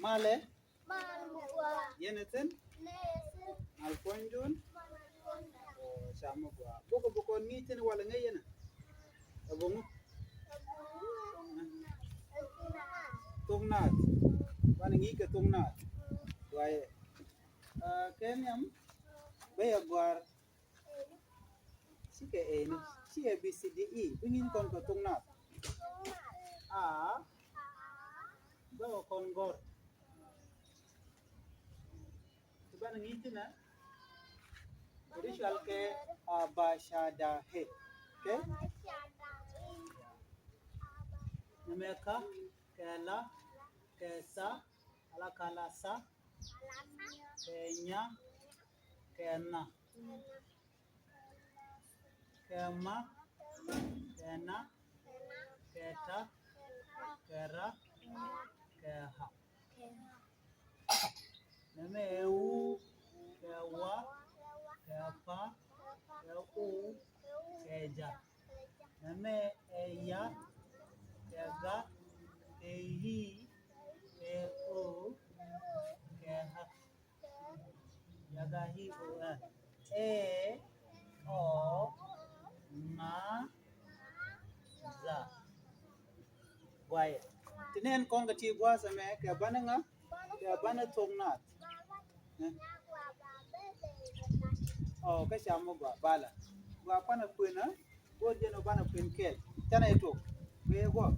Male Yenethan Alpoindun Samogwa Boko meeting while a Nayana Abongo Tungnat Wanangika Tungnat why Kenyam Bayagwar Sike C A B C D E bringing Conco Tungnat Go Congor Banangina Ritual ke Abashada he okay Nameka Kela Kesa Alakalasa Kenya Kena Kema Kena Keta Kera Keha Nameu Kewa Kepa Keu Keja Name Eya Kega Kehi Keu Keha Yagahi O Na Za Why Tinen Kongati was a man Kabananga Kabana Tongnat Oh Kashamogwa Bala Wapana Quina Go Genobana Queen Kate Tanato where go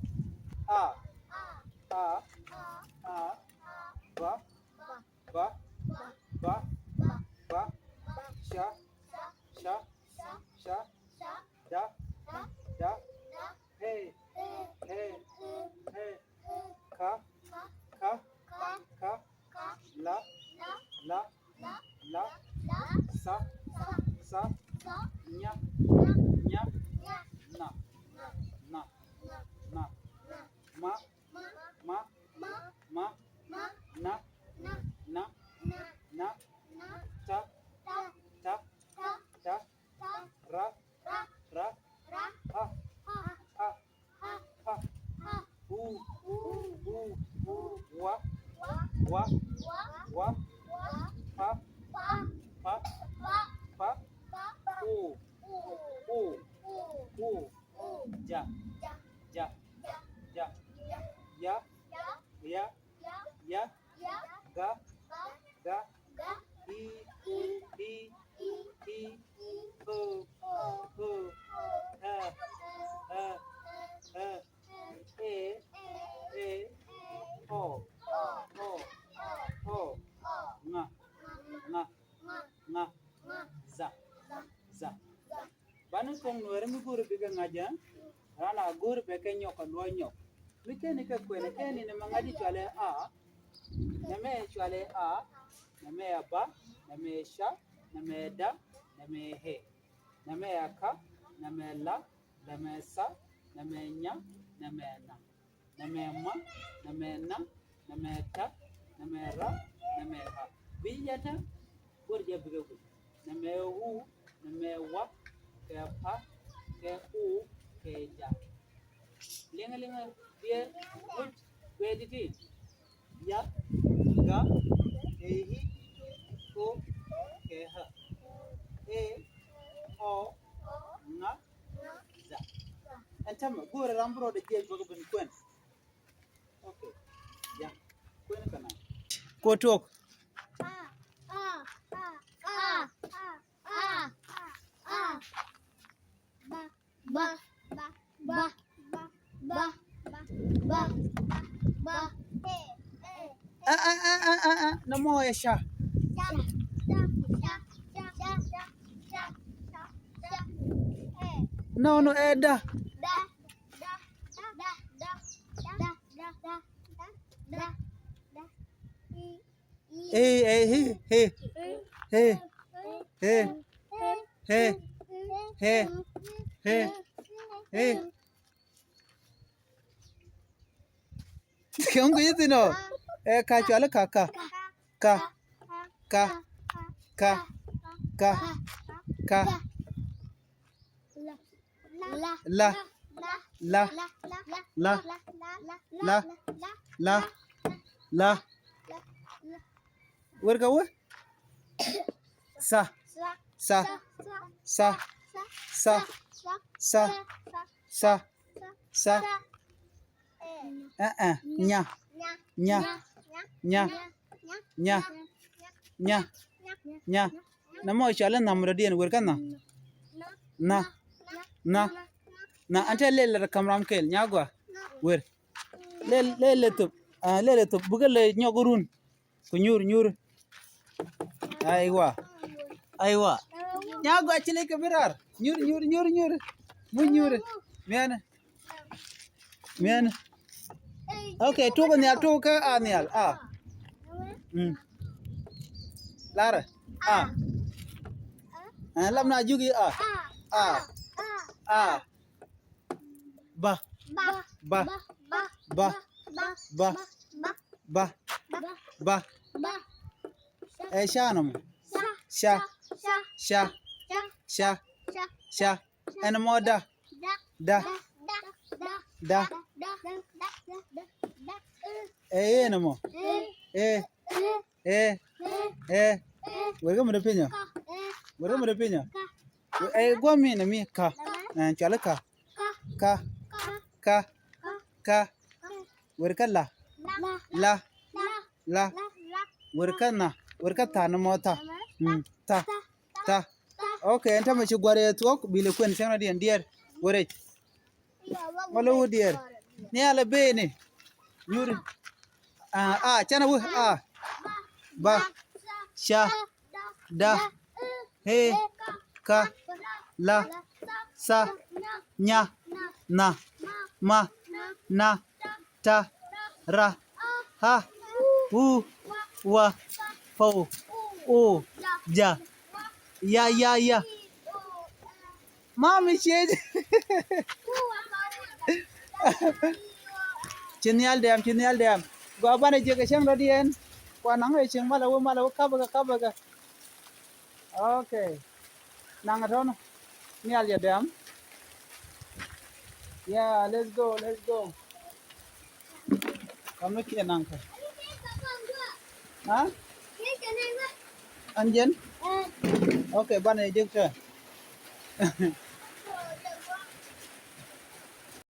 Ba Sha Da Hey Ka La Sa Nya Na Ma Na Ta Ra Ha Wa Pa Ja Ya Ga He Ho Ho Nga Za Banu kong nuere mi guru biga ngaja rana guru beke nyoka luonyo mikeni ka kwene keni ne mangadi chwale neme chwale neme ba neme sha neme da neme he neme ka neme la neme sa neme nya neme na neme ma neme na neme ta neme ra neme ha biyata gorje biga ku neme hu neme wa ke pa ke u ke ja lenga dia good wediti ya ga ehi ko ke ha o na za antama gora rambro de je bago ben kwen okay ya kwen kana ko tok Namo Esha. No, Eda. Hey. Kiongo hizi no. Kachwala kaka. Ka. la la la la la la werka wo sa sa sa sa sa sa sa nya nya nya nya nya nya namo chala namra dien werka na na ante lele kamram kel nyagwa wer lele tup bugal nyogurun kunyur aywa nyagwa chile kabirar nyur munyur mian okay tuko nyal tuka anyal lara lamna jugi ba ba shanum sha and more da namo welcome to Pino go me na mi ka chala ka werka la werka ta na mota ta okay enta ma ci gware to bile kwen sanga dien dier wore wala wo dier ni ala bene nyuri chana wo ba sha da he ka la sa nya na ma na ta ra ha u wa po o ja ya mami che chinial dem go bana je ka shang rodien kwa nang e ching mala wo kabaga okay nang ron nial ya dem yeah let's go kamu kia nang ka ha anjen okay bana je ka